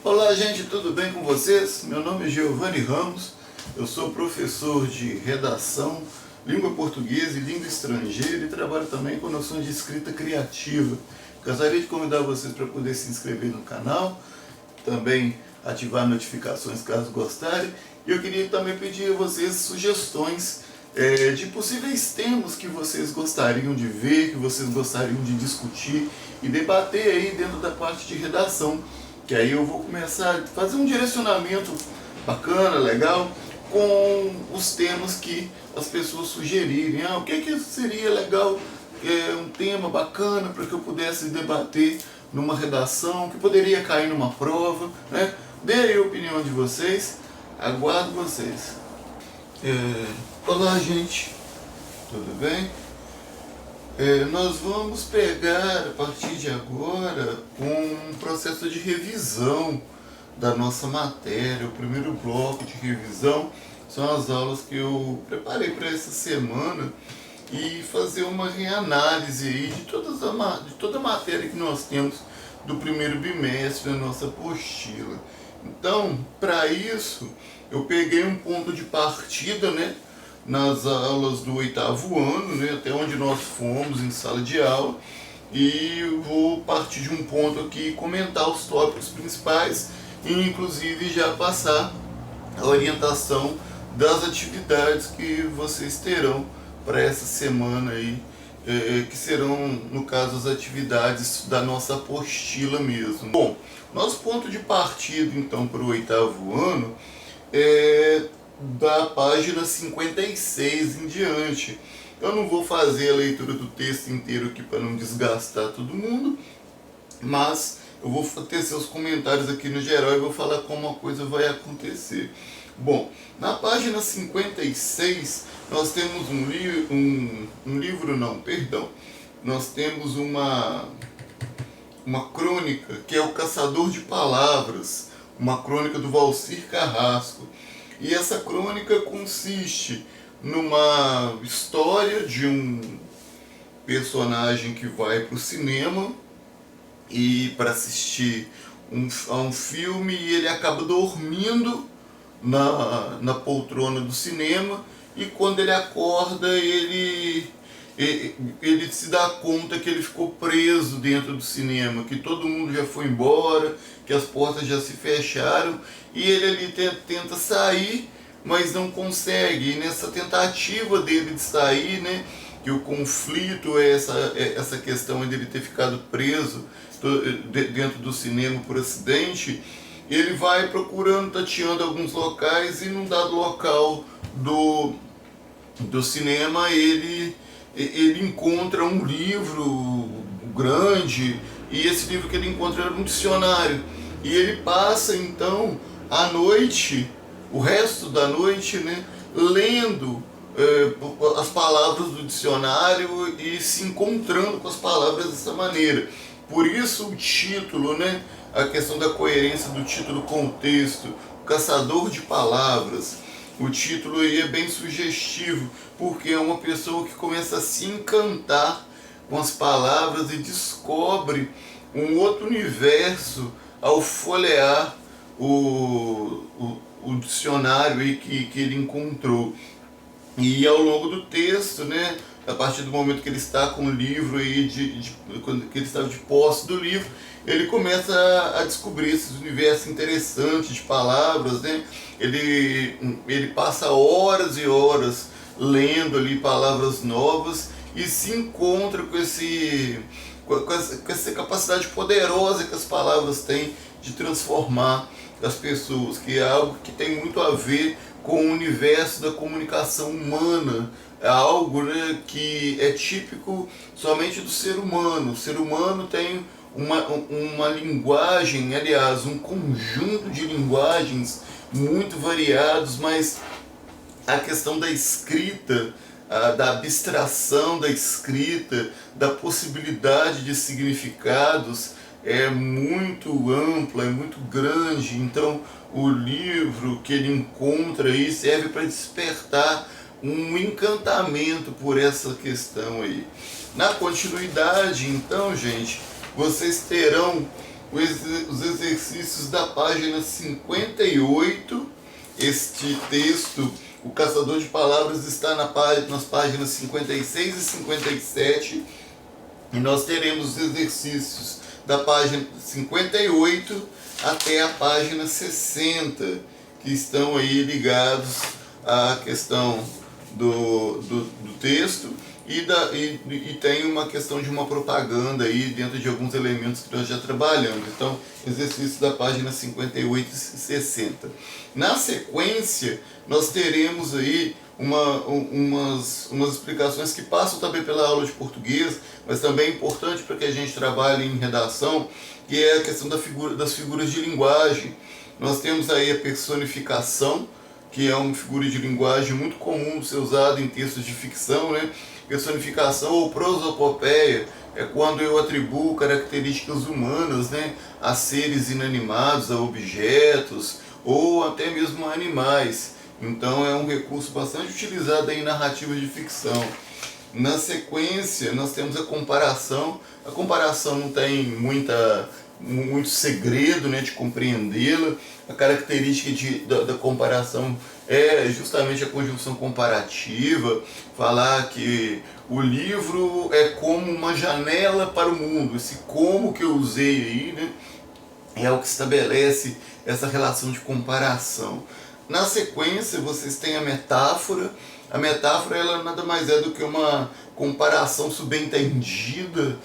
Olá gente, tudo bem com vocês? Meu nome é Giovanni Ramos, eu sou professor de redação, língua portuguesa e língua estrangeira e trabalho também com noções de escrita criativa. Gostaria de convidar vocês para poder se inscrever no canal, também ativar notificações caso gostarem. E eu queria também pedir a vocês sugestões de possíveis temas que vocês gostariam de ver, que vocês gostariam de discutir e debater aí dentro da parte de redação. Que aí eu vou começar a fazer um direcionamento bacana, legal, com os temas que as pessoas sugerirem. O que seria legal, um tema bacana para que eu pudesse debater numa redação, que poderia cair numa prova, né? Dê aí a opinião de vocês, aguardo vocês. Olá gente, tudo bem? Nós vamos pegar a partir de agora um processo de revisão da nossa matéria. O primeiro bloco de revisão são as aulas que eu preparei para essa semana e fazer uma reanálise aí de toda a matéria que nós temos do primeiro bimestre da nossa apostila. Então, para isso, eu peguei um ponto de partida, né? Nas aulas do 8º ano, né, até onde nós fomos em sala de aula, e vou partir de um ponto aqui e comentar os tópicos principais e inclusive já passar a orientação das atividades que vocês terão para essa semana aí, que serão, no caso, as atividades da nossa apostila mesmo. Bom, nosso ponto de partida então para o 8º ano da página 56 em diante. Eu não vou fazer a leitura do texto inteiro aqui para não desgastar todo mundo, mas eu vou ter seus comentários aqui no geral e vou falar como a coisa vai acontecer. Bom, na página 56 nós temos nós temos uma crônica que é O Caçador de Palavras, uma crônica do Valcir Carrasco. E essa crônica consiste numa história de um personagem que vai para o cinema e para assistir a um filme, e ele acaba dormindo na poltrona do cinema, e quando ele acorda ele se dá conta que ele ficou preso dentro do cinema, que todo mundo já foi embora, que as portas já se fecharam, e ele ali tenta sair, mas não consegue. E nessa tentativa dele de sair, né, que o conflito é essa questão de ele ter ficado preso dentro do cinema por acidente, ele vai procurando, tateando alguns locais, e num dado local do cinema ele encontra um livro grande, e esse livro que ele encontra era um dicionário. E ele passa então a noite, o resto da noite, né, lendo as palavras do dicionário e se encontrando com as palavras dessa maneira. Por isso o título, né, a questão da coerência do título com o texto, O Caçador de Palavras. O título aí é bem sugestivo, porque é uma pessoa que começa a se encantar com as palavras e descobre um outro universo ao folhear o dicionário aí que ele encontrou. E ao longo do texto, né, a partir do momento que ele está com o livro aí, quando ele está de posse do livro, ele começa a descobrir esses universos interessantes de palavras, né? Ele passa horas e horas lendo ali palavras novas e se encontra com essa capacidade poderosa que as palavras têm de transformar as pessoas, que é algo que tem muito a ver com o universo da comunicação humana. É algo, né, que é típico somente do ser humano. O ser humano tem uma linguagem, aliás, um conjunto de linguagens muito variados, mas a questão da escrita, da abstração da escrita, da possibilidade de significados é muito ampla, é muito grande. Então o livro que ele encontra aí serve para despertar um encantamento por essa questão aí. Na continuidade, então, gente, vocês terão os exercícios da página 58. Este texto, O Caçador de Palavras, está nas páginas 56 e 57. E nós teremos os exercícios da página 58 até a página 60, que estão aí ligados à questão do texto e tem uma questão de uma propaganda aí dentro de alguns elementos que nós já trabalhamos. Então, exercício da página 58 e 60. Na sequência, nós teremos aí umas explicações que passam também pela aula de português, mas também é importante para que a gente trabalhe em redação, que é a questão das figuras de linguagem. Nós temos aí a personificação, que é uma figura de linguagem muito comum ser usada em textos de ficção, né? Personificação ou prosopopeia é quando eu atribuo características humanas, né, a seres inanimados, a objetos ou até mesmo a animais. Então é um recurso bastante utilizado em narrativas de ficção. Na sequência, nós temos a comparação. A comparação não tem muito segredo, né, de compreendê-la. A característica da comparação é justamente a conjunção comparativa, falar que o livro é como uma janela para o mundo. Esse como que eu usei aí, né, é o que estabelece essa relação de comparação. Na sequência, vocês têm a metáfora. A metáfora, ela nada mais é do que uma comparação subentendida,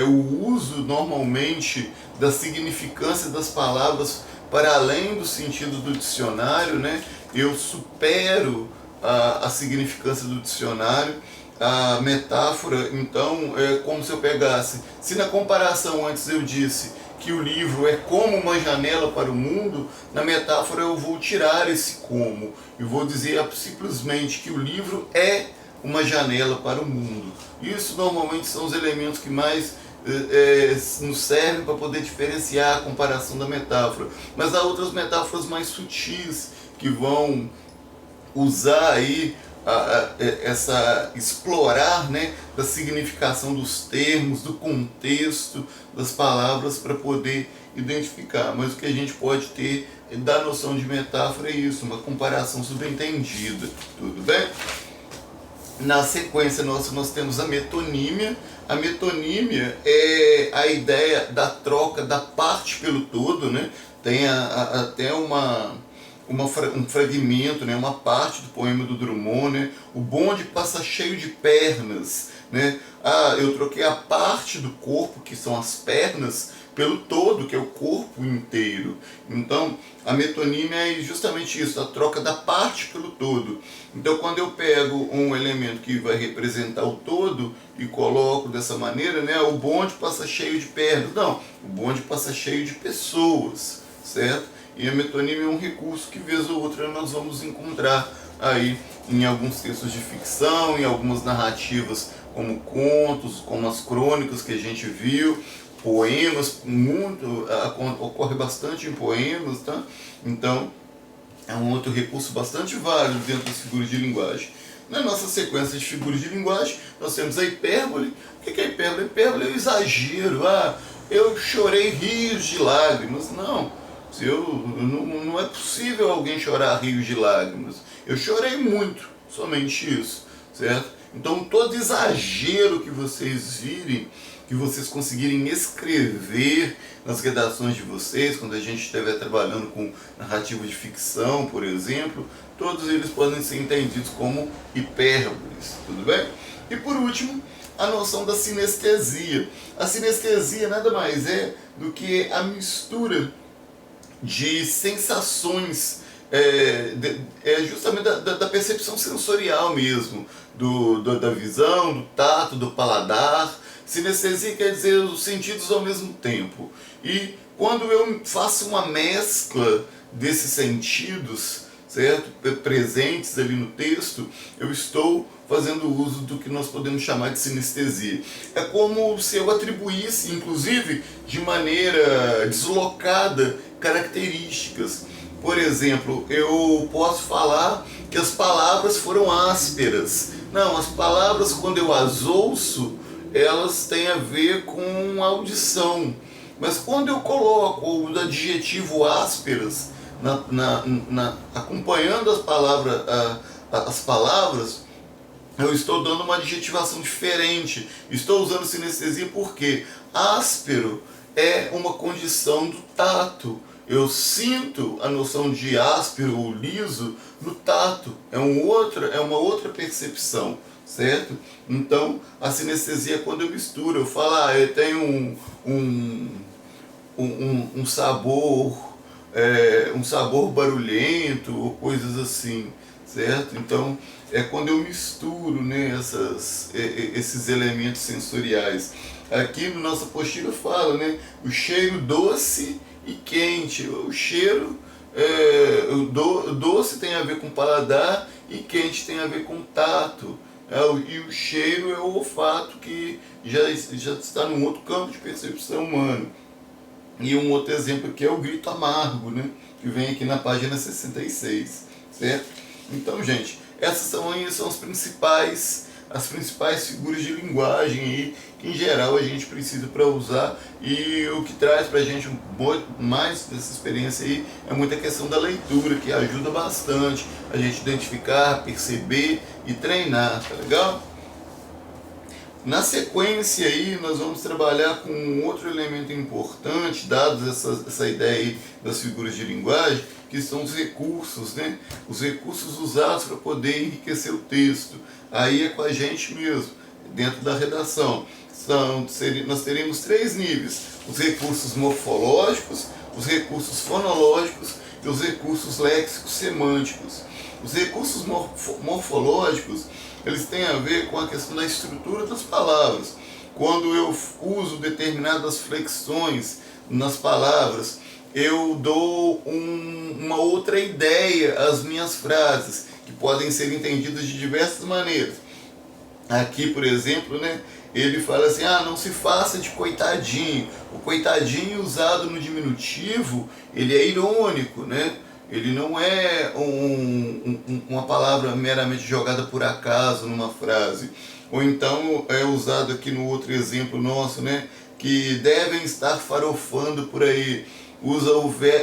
o uso normalmente da significância das palavras para além do sentido do dicionário, né? Eu supero a significância do dicionário. A metáfora, então, é como se eu pegasse, se na comparação antes eu disse que o livro é como uma janela para o mundo, na metáfora eu vou tirar esse como e vou dizer simplesmente que o livro é uma janela para o mundo. Isso normalmente são os elementos que mais nos servem para poder diferenciar a comparação da metáfora. Mas há outras metáforas mais sutis que vão usar aí explorar, né, da significação dos termos, do contexto das palavras para poder identificar. Mas o que a gente pode ter da noção de metáfora é isso, uma comparação subentendida. Tudo bem? Na sequência nós temos a metonímia. A metonímia é a ideia da troca da parte pelo todo, né? Tem até um fragmento, né, uma parte do poema do Drummond, né, o bonde passa cheio de pernas, né, eu troquei a parte do corpo, que são as pernas, pelo todo, que é o corpo inteiro. Então, a metonímia é justamente isso, a troca da parte pelo todo. Então, quando eu pego um elemento que vai representar o todo e coloco dessa maneira, né, o bonde passa cheio de pernas. Não, o bonde passa cheio de pessoas, certo? E a metonímia é um recurso que, vez ou outra, nós vamos encontrar aí em alguns textos de ficção, em algumas narrativas como contos, como as crônicas que a gente viu, poemas, ocorre bastante em poemas, tá? Então, é um outro recurso bastante válido dentro das figuras de linguagem. Na nossa sequência de figuras de linguagem, nós temos a hipérbole. O que é hipérbole? Hipérbole é o exagero. Eu chorei rios de lágrimas. Não. Não é possível alguém chorar rios de lágrimas. Eu chorei muito, somente isso, certo? Então todo exagero que vocês virem, que vocês conseguirem escrever nas redações de vocês, quando a gente estiver trabalhando com narrativa de ficção, por exemplo, todos eles podem ser entendidos como hipérboles, tudo bem? E por último, a noção da sinestesia. A sinestesia nada mais é do que a mistura de sensações, justamente da percepção sensorial mesmo, da visão, do tato, do paladar. Sinestesia quer dizer os sentidos ao mesmo tempo. E quando eu faço uma mescla desses sentidos, certo, presentes ali no texto, eu estou fazendo uso do que nós podemos chamar de sinestesia. É como se eu atribuísse, inclusive, de maneira deslocada, características. Por exemplo, eu posso falar que as palavras foram ásperas. Não, as palavras, quando eu as ouço, elas têm a ver com audição. Mas quando eu coloco o adjetivo ásperas acompanhando as palavras, eu estou dando uma adjetivação diferente. Estou usando sinestesia porque áspero é uma condição do tato. Eu sinto a noção de áspero ou liso no tato. É uma outra percepção, certo? Então, a sinestesia é quando eu misturo. Eu falo, eu tenho um sabor, um sabor barulhento ou coisas assim, certo? Então, é quando eu misturo, né, esses elementos sensoriais. Aqui no nossa apostila fala, né, o cheiro doce e quente. O cheiro, doce tem a ver com paladar e quente tem a ver com tato. E o cheiro é o olfato, que já está num outro campo de percepção humana. E um outro exemplo aqui é o grito amargo, né, que vem aqui na página 66, certo? Então, gente, essas são as principais figuras de linguagem aí, que em geral a gente precisa para usar, e o que traz para a gente mais dessa experiência aí é muita questão da leitura, que ajuda bastante a gente identificar, perceber e treinar, tá legal? Na sequência aí, nós vamos trabalhar com um outro elemento importante, dados essa ideia aí das figuras de linguagem, que são os recursos, né? Os recursos usados para poder enriquecer o texto. Aí é com a gente mesmo, dentro da redação. Nós teremos 3 níveis: os recursos morfológicos, os recursos fonológicos e os recursos léxicos semânticos. Os recursos morfológicos, eles têm a ver com a questão da estrutura das palavras. Quando eu uso determinadas flexões nas palavras, eu dou uma outra ideia às minhas frases, que podem ser entendidas de diversas maneiras. Aqui, por exemplo, né, ele fala assim, não se faça de coitadinho. O coitadinho usado no diminutivo, ele é irônico, né? Ele não é uma palavra meramente jogada por acaso numa frase. Ou então é usado aqui no outro exemplo nosso, né, que devem estar farofando por aí. Usa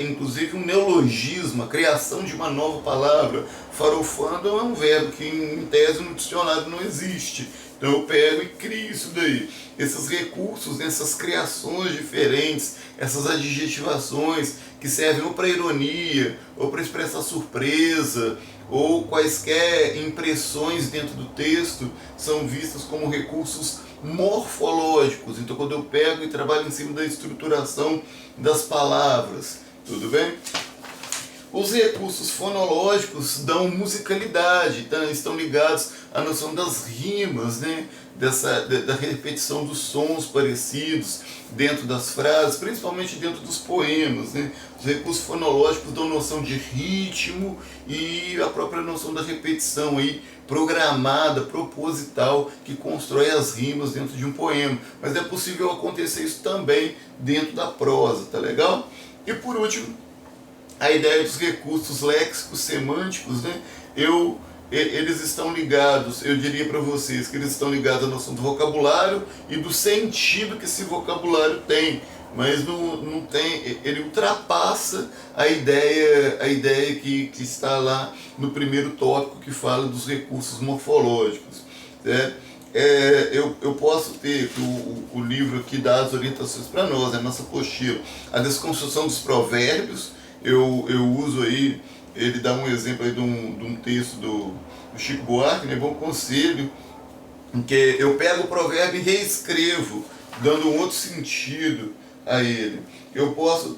inclusive um neologismo, a criação de uma nova palavra. Farofando é um verbo que em tese no dicionário não existe. Então eu pego e crio isso daí. Esses recursos, essas criações diferentes, essas adjetivações que servem ou para ironia, ou para expressar surpresa, ou quaisquer impressões dentro do texto, são vistas como recursos morfológicos. Então quando eu pego e trabalho em cima da estruturação das palavras, tudo bem? Os recursos fonológicos dão musicalidade, então estão ligados à noção das rimas, né? Da repetição dos sons parecidos dentro das frases, principalmente dentro dos poemas, né? Os recursos fonológicos dão noção de ritmo e a própria noção da repetição aí, programada, proposital, que constrói as rimas dentro de um poema. Mas é possível acontecer isso também dentro da prosa, tá legal? E por último, a ideia dos recursos léxicos semânticos, né? Eles estão ligados, eu diria para vocês que eles estão ligados à noção do vocabulário e do sentido que esse vocabulário tem, mas não tem, ele ultrapassa a ideia que está lá no primeiro tópico, que fala dos recursos morfológicos, né? Eu posso ter o livro aqui dá as orientações para nós, a nossa apostila, a desconstrução dos provérbios. Eu uso aí, ele dá um exemplo aí de um texto do Chico Buarque, né, Bom Conselho, em que eu pego o provérbio e reescrevo, dando um outro sentido a ele. Eu posso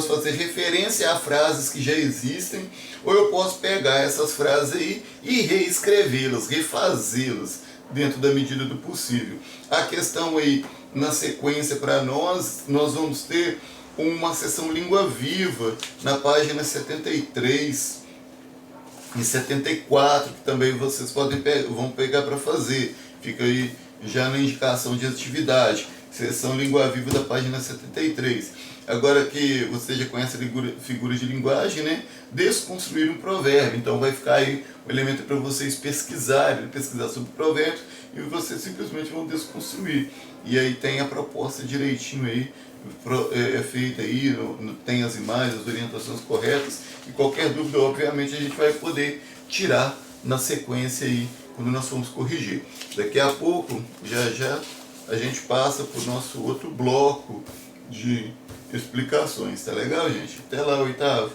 fazer referência a frases que já existem, ou eu posso pegar essas frases aí e reescrevê-las, refazê-las, dentro da medida do possível. A questão aí, na sequência para nós vamos ter uma seção língua viva na página 73 e 74, que também vocês vão pegar para fazer. Fica aí já na indicação de atividade. Seção língua viva da página 73. Agora que você já conhece a figura de linguagem, né? Desconstruir um provérbio. Então vai ficar aí o elemento para vocês pesquisar sobre provérbios, e vocês simplesmente vão desconstruir. E aí tem a proposta direitinho aí é feita aí, tem as imagens, as orientações corretas, e qualquer dúvida, obviamente, a gente vai poder tirar na sequência aí, quando nós formos corrigir. Daqui a pouco, já a gente passa para o nosso outro bloco de explicações. Tá legal, gente? Até lá, oitavo.